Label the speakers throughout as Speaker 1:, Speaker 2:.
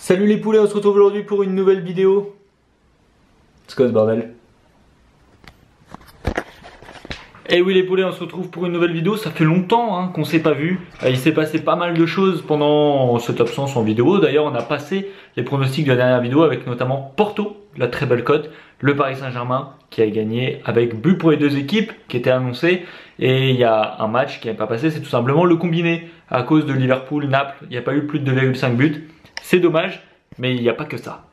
Speaker 1: Salut les poulets, on se retrouve aujourd'hui pour une nouvelle vidéo. C'est quoi ce bordel? Eh oui les poulets, on se retrouve pour une nouvelle vidéo. Ça fait longtemps qu'on s'est pas vu. Il s'est passé pas mal de choses pendant cette absence en vidéo. D'ailleurs on a passé les pronostics de la dernière vidéo avec notamment Porto, la très belle cote, le Paris Saint-Germain qui a gagné avec but pour les deux équipes qui était annoncé. Et il y a un match qui n'est pas passé, c'est tout simplement le combiné. À cause de Liverpool-Naples, il n'y a pas eu plus de 2,5 buts. C'est dommage, mais il n'y a pas que ça.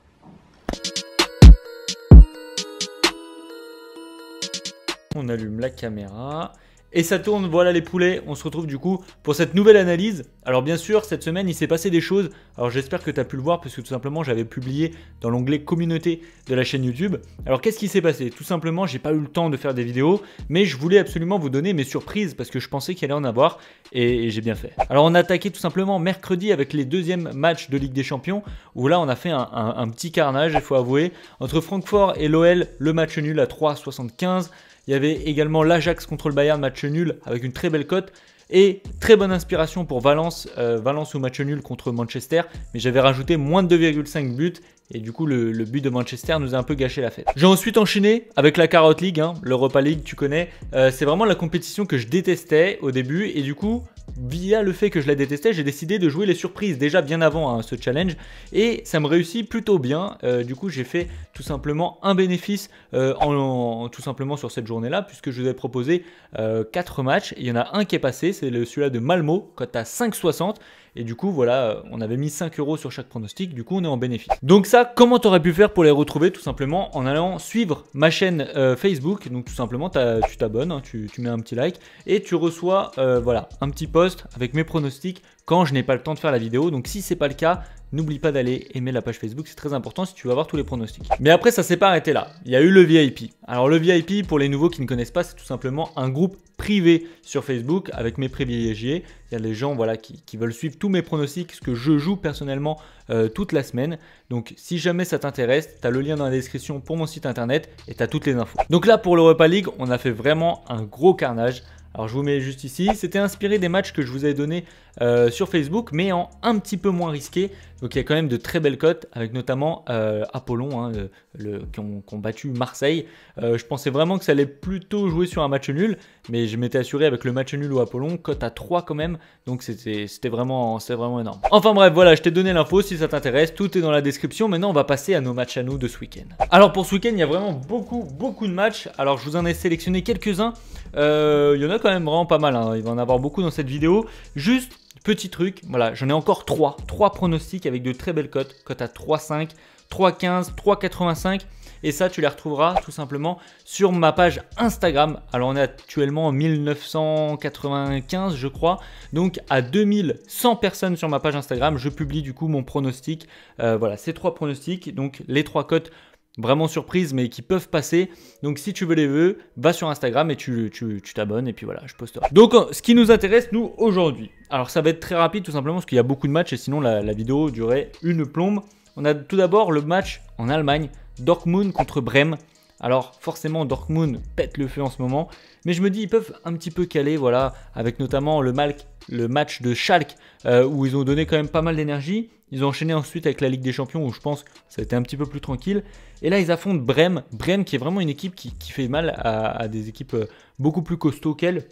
Speaker 1: On allume la caméra et ça tourne, voilà les poulets, on se retrouve du coup pour cette nouvelle analyse. Alors bien sûr, cette semaine il s'est passé des choses, alors j'espère que tu as pu le voir parce que tout simplement j'avais publié dans l'onglet communauté de la chaîne YouTube. Alors qu'est-ce qui s'est passé? Tout simplement j'ai pas eu le temps de faire des vidéos, mais je voulais absolument vous donner mes surprises parce que je pensais qu'il allait en avoir et j'ai bien fait. Alors on a attaqué tout simplement mercredi avec les deuxièmes matchs de Ligue des Champions où là on a fait un petit carnage, il faut avouer, entre Francfort et l'OL, le match nul à 3,75. Il y avait également l'Ajax contre le Bayern, match nul avec une très belle cote. Et très bonne inspiration pour Valence, Valence au match nul contre Manchester. Mais j'avais rajouté moins de 2,5 buts. Et du coup, le but de Manchester nous a un peu gâché la fête. J'ai ensuite enchaîné avec la Carrot League, l'Europa League, tu connais. C'est vraiment la compétition que je détestais au début. Et du coup, via le fait que je la détestais, j'ai décidé de jouer les surprises déjà bien avant ce challenge. Et ça me réussit plutôt bien. Du coup, j'ai fait tout simplement un bénéfice tout simplement sur cette journée-là. Puisque je vous ai proposé 4 matchs. Et il y en a un qui est passé, c'est celui-là de Malmo, cote à 5,60. Et du coup, voilà, on avait mis 5 € sur chaque pronostic. Du coup, on est en bénéfice. Donc ça, comment tu aurais pu faire pour les retrouver? Tout simplement en allant suivre ma chaîne Facebook. Donc tout simplement, tu t'abonnes, tu mets un petit like et tu reçois voilà, un petit post avec mes pronostics quand je n'ai pas le temps de faire la vidéo. Donc si ce n'est pas le cas, n'oublie pas d'aller aimer la page Facebook, c'est très important si tu veux avoir tous les pronostics. Mais après, ça ne s'est pas arrêté là. Il y a eu le VIP. Alors le VIP, pour les nouveaux qui ne connaissent pas, c'est tout simplement un groupe privé sur Facebook avec mes privilégiés. Il y a les gens voilà, qui veulent suivre tous mes pronostics, ce que je joue personnellement toute la semaine. Donc si jamais ça t'intéresse, tu as le lien dans la description pour mon site internet et tu as toutes les infos. Donc là, pour l'Europa League, on a fait vraiment un gros carnage. Alors je vous mets juste ici, c'était inspiré des matchs que je vous avais donnés sur Facebook, mais en un petit peu moins risqué. Donc il y a quand même de très belles cotes, avec notamment Apollon, qui ont battu Marseille. Je pensais vraiment que ça allait plutôt jouer sur un match nul, mais je m'étais assuré avec le match nul ou Apollon, cote à 3 quand même, donc c'était vraiment énorme. Enfin bref, voilà, je t'ai donné l'info, si ça t'intéresse, tout est dans la description. Maintenant on va passer à nos matchs à nous de ce week-end. Alors pour ce week-end, il y a vraiment beaucoup de matchs. Alors je vous en ai sélectionné quelques-uns. Il y en a quand même vraiment pas mal, il va en avoir beaucoup dans cette vidéo. Juste petit truc, voilà, j'en ai encore 3 pronostics avec de très belles cotes, cote à 3,5, 3,15, 3,85 et ça tu les retrouveras tout simplement sur ma page Instagram. Alors on est actuellement en 1995 je crois, donc à 2100 personnes sur ma page Instagram, je publie du coup mon pronostic, voilà ces 3 pronostics, donc les 3 cotes vraiment surprise mais qui peuvent passer. Donc si tu veux les vœux, va sur Instagram et tu t'abonnes et puis voilà, je posterai. Donc ce qui nous intéresse nous aujourd'hui, alors ça va être très rapide tout simplement parce qu'il y a beaucoup de matchs et sinon la vidéo durait une plombe. On a tout d'abord le match en Allemagne, Dortmund contre Brême. Alors forcément Dortmund pète le feu en ce moment, mais je me dis ils peuvent un petit peu caler, voilà, avec notamment le match de Schalke où ils ont donné quand même pas mal d'énergie. Ils ont enchaîné ensuite avec la Ligue des Champions où je pense que ça a été un petit peu plus tranquille. Et là ils affrontent Brême, qui est vraiment une équipe qui fait mal à des équipes beaucoup plus costauds qu'elle.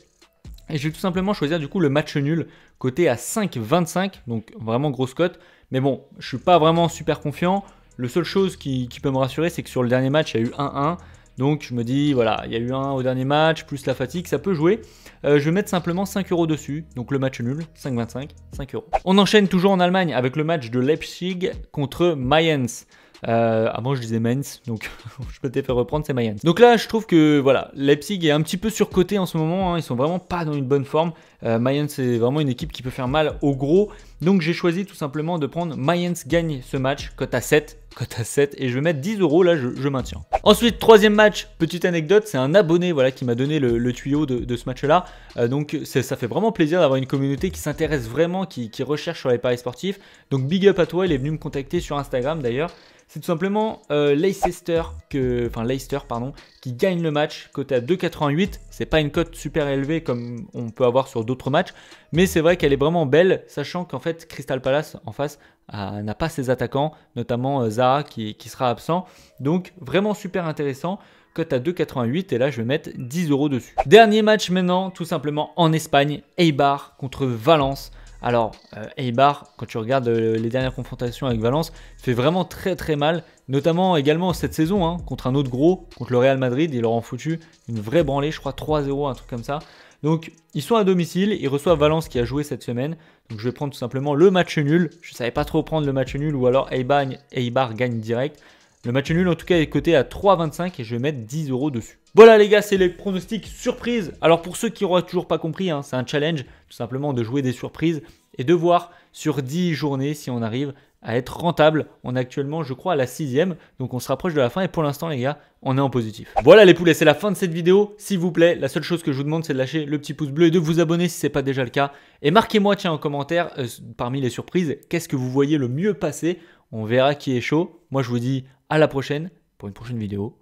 Speaker 1: Et je vais tout simplement choisir du coup le match nul coté à 5,25, donc vraiment grosse cote. Mais bon, je suis pas vraiment super confiant. La seule chose qui peut me rassurer, c'est que sur le dernier match, il y a eu 1-1. Donc je me dis, voilà, il y a eu 1 au dernier match, plus la fatigue, ça peut jouer. Je vais mettre simplement 5 € dessus, donc le match nul, 5,25, 5 €. On enchaîne toujours en Allemagne avec le match de Leipzig contre Mayence. Avant je disais Mainz, donc je peux te faire reprendre, c'est Mayence. Donc là je trouve que voilà, Leipzig est un petit peu surcoté en ce moment, ils sont vraiment pas dans une bonne forme. Mayence c'est vraiment une équipe qui peut faire mal au gros, donc j'ai choisi tout simplement de prendre Mayence gagne ce match, cote à 7, et je vais mettre 10 €, là je maintiens. Ensuite troisième match, petite anecdote, c'est un abonné voilà, qui m'a donné le tuyau de ce match là, donc ça fait vraiment plaisir d'avoir une communauté qui s'intéresse vraiment, qui recherche sur les paris sportifs, donc big up à toi, il est venu me contacter sur Instagram d'ailleurs. C'est tout simplement Leicester qui gagne le match, coté à 2,88. C'est pas une cote super élevée comme on peut avoir sur d'autres matchs, mais c'est vrai qu'elle est vraiment belle, sachant qu'en fait Crystal Palace en face n'a pas ses attaquants, notamment Zaha qui sera absent. Donc vraiment super intéressant. Cote à 2,88 et là je vais mettre 10 € dessus. Dernier match maintenant, tout simplement en Espagne, Eibar contre Valence. Alors Eibar, quand tu regardes les dernières confrontations avec Valence, fait vraiment très mal, notamment également cette saison hein, contre un autre gros, contre le Real Madrid, ils leur ont foutu une vraie branlée, je crois 3-0, un truc comme ça. Donc ils sont à domicile, ils reçoivent Valence qui a joué cette semaine. Donc je vais prendre tout simplement le match nul. Je ne savais pas trop prendre le match nul ou alors Eibar gagne direct. Le match nul en tout cas est coté à 3,25 et je vais mettre 10 € dessus. Voilà les gars, c'est les pronostics surprises. Alors pour ceux qui n'auraient toujours pas compris, hein, c'est un challenge tout simplement de jouer des surprises et de voir sur 10 journées si on arrive à être rentable. On est actuellement je crois à la 6e, donc on se rapproche de la fin et pour l'instant les gars, on est en positif. Voilà les poulets, c'est la fin de cette vidéo. S'il vous plaît, la seule chose que je vous demande c'est de lâcher le petit pouce bleu et de vous abonner si ce n'est pas déjà le cas. Et marquez-moi tiens en commentaire parmi les surprises, qu'est-ce que vous voyez le mieux passer. On verra qui est chaud. Moi je vous dis à la prochaine pour une prochaine vidéo.